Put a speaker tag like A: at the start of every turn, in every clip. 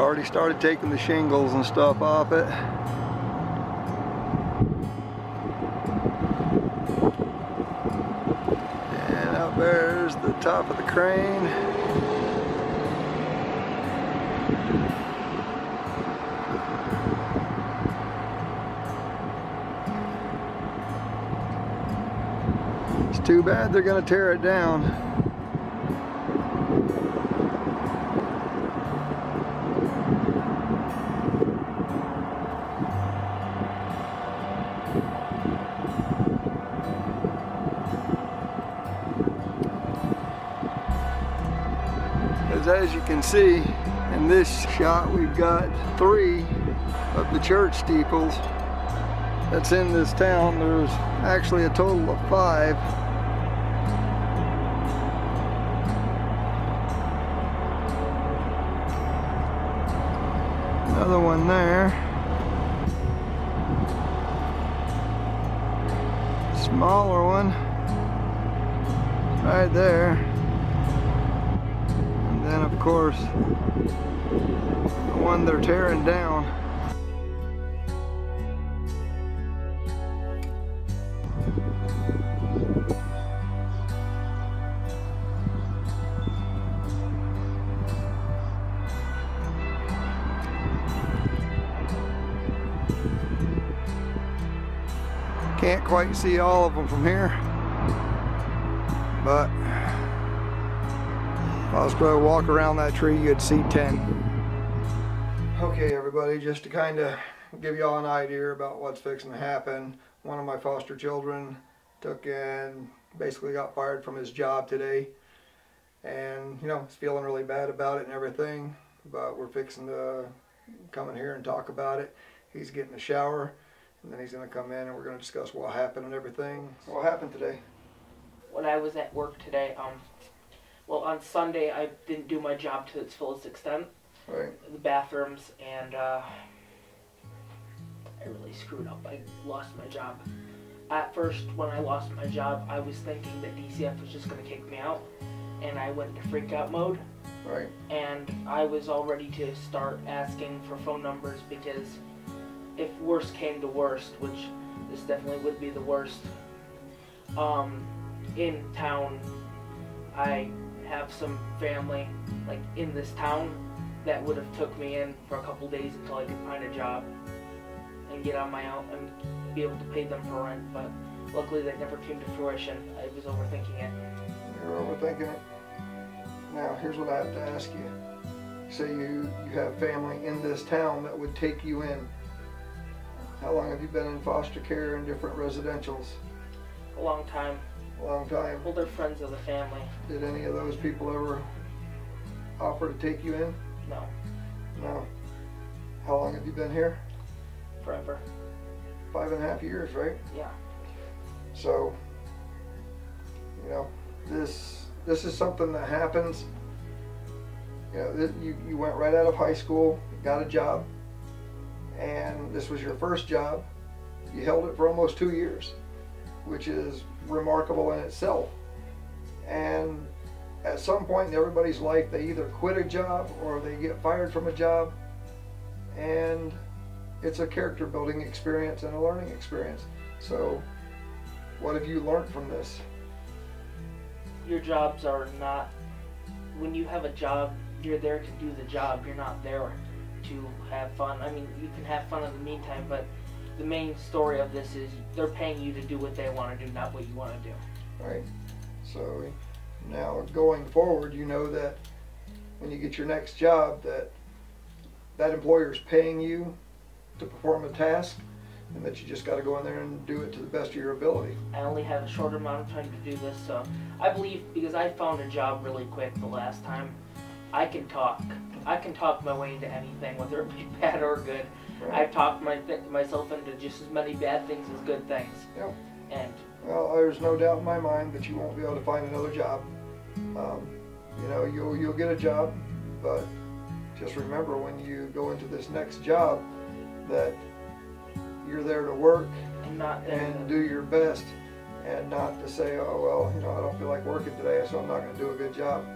A: already started taking the shingles and stuff off it. And out there's the top of the crane. It's too bad they're going to tear it down. As you can see in this shot, we've got 3 of the church steeples that's in this town. There's actually a total of 5. Another one there. Smaller one right there. And of course, the one they're tearing down. Can't quite see all of them from here, but if I was to walk around that tree, you'd see 10. Okay, everybody, just to kind of give you all an idea about what's fixing to happen. One of my foster children took and basically got fired from his job today. And, you know, he's feeling really bad about it and everything. But we're fixing to come in here and talk about it. He's getting a shower, and then he's going to come in and we're going to discuss what happened and everything. What happened today?
B: When I was at work today, well, on Sunday, I didn't do my job to its fullest extent.
A: Right.
B: The bathrooms, and I really screwed up. I lost my job. At first, when I lost my job, I was thinking that DCF was just going to kick me out, and I went to freak out mode.
A: Right.
B: And I was all ready to start asking for phone numbers, because if worst came to worst, which this definitely would be the worst, in town, I have some family like in this town that would have took me in for a couple days until I could find a job and get on my own and be able to pay them for rent, but luckily that never came to fruition. I was overthinking it.
A: You're overthinking it. Now here's what I have to ask you. Say you have family in this town that would take you in. How long have you been in foster care in different residentials?
B: A long time.
A: A long time.
B: Well, they're friends of the family.
A: Did any of those people ever offer to take you in?
B: No.
A: No. How long have you been here?
B: Forever.
A: 5.5 years, right?
B: Yeah.
A: So, you know, this is something that happens. You know, you went right out of high school, got a job, and this was your first job. You held it for almost 2 years, which is remarkable in itself. And at some point in everybody's life, they either quit a job or they get fired from a job, and it's a character building experience and a learning experience. So what have you learned from this?
B: Your jobs are not, when you have a job, you're there to do the job. You're not there to have fun. I mean, you can have fun in the meantime, but the main story of this is they're paying you to do what they want to do, not what you want to do.
A: Right. So now going forward, you know that when you get your next job, that employer's paying you to perform a task, and that you just got to go in there and do it to the best of your ability.
B: I only have a short amount of time to do this, so I believe, because I found a job really quick the last time, I can talk. I can talk my way into anything, whether it be bad or good. Right. I've talked myself into just as many bad things as good things.
A: Yep.
B: And
A: well, there's no doubt in my mind that you won't be able to find another job. You know, you'll get a job, but just remember when you go into this next job that you're there to work and do your best, and not to say, oh well, you know, I don't feel like working today, so I'm not going to do a good job.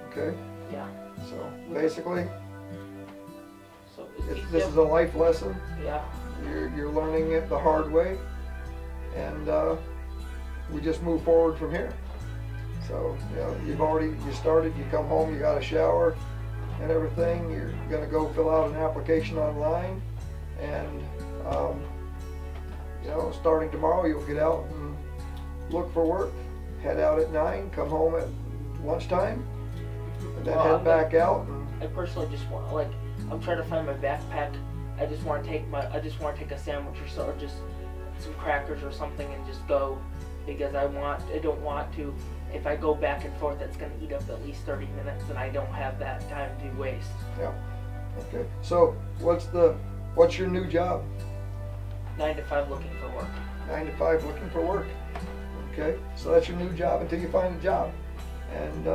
A: Okay?
B: Yeah.
A: So basically, This is a life lesson.
B: Yeah.
A: You're learning it the hard way, and we just move forward from here. So you started. You come home, you got a shower and everything. You're gonna go fill out an application online, and starting tomorrow, you'll get out and look for work. Head out at 9, come home at lunchtime, and then head back out.
B: I personally just want I'm trying to find my backpack. I just want to take a sandwich or so, or just some crackers or something, and just go, because I don't want to. If I go back and forth, that's going to eat up at least 30 minutes, and I don't have that time to waste.
A: Yeah. Okay. So what's your new job?
B: 9 to 5 looking for work.
A: 9 to 5 looking for work. Okay. So that's your new job until you find a job, and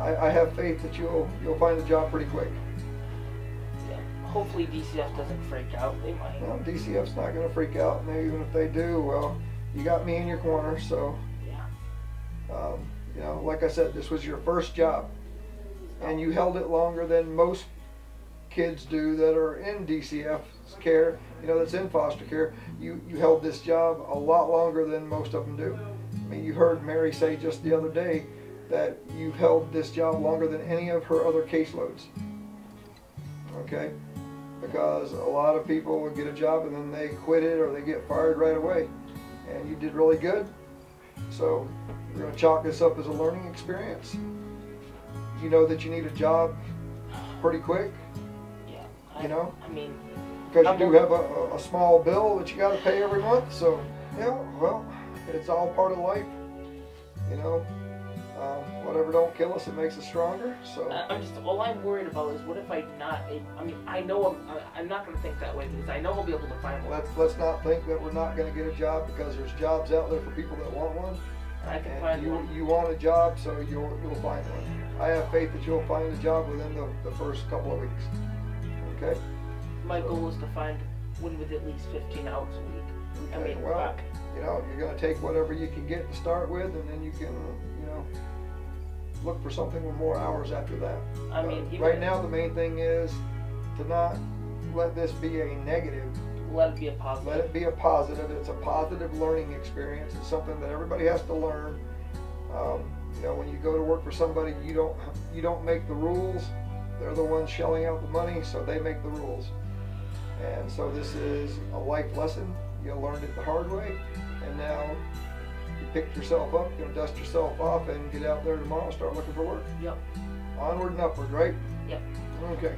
A: I have faith that you'll find a job pretty quick.
B: Hopefully DCF doesn't freak out. They might.
A: No, DCF's not going to freak out, and even if they do, well, you got me in your corner. So, like I said, this was your first job, and you held it longer than most kids do that are in DCF's care. That's in foster care. You held this job a lot longer than most of them do. I mean, you heard Mary say just the other day that you've held this job longer than any of her other caseloads. Okay? Because a lot of people will get a job and then they quit it or they get fired right away. And you did really good. So we're going to chalk this up as a learning experience. You know that you need a job pretty quick.
B: Yeah.
A: I mean, because you do have a small bill that you got to pay every month. So well, it's all part of life. Whatever don't kill us, it makes us stronger. So
B: all I'm worried about is what if I'm not able. I mean, I know I'm not going to think that way, because I know I'll be able to find one.
A: Let's not think that we're not going to get a job, because there's jobs out there for people that want one.
B: I can find one.
A: You want a job, so you'll find one. I have faith that you'll find a job within the first couple of weeks. Okay.
B: My goal is to find one with at least 15 hours a week.
A: Okay. You're going to take whatever you can get to start with, and then you can look for something with more hours after that. Right now, the main thing is to not let this be a negative.
B: Let it be a positive.
A: Let it be a positive. It's a positive learning experience. It's something that everybody has to learn. When you go to work for somebody, you don't make the rules. They're the ones shelling out the money, so they make the rules. And so this is a life lesson. You learned it the hard way, and now you picked yourself up, you're going to dust yourself off, and get out there tomorrow and start looking for work.
B: Yep.
A: Onward and upward, right?
B: Yep.
A: Okay.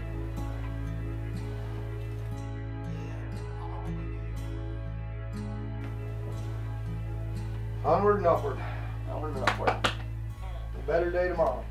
A: Onward and upward.
B: Onward and upward.
A: A better day tomorrow.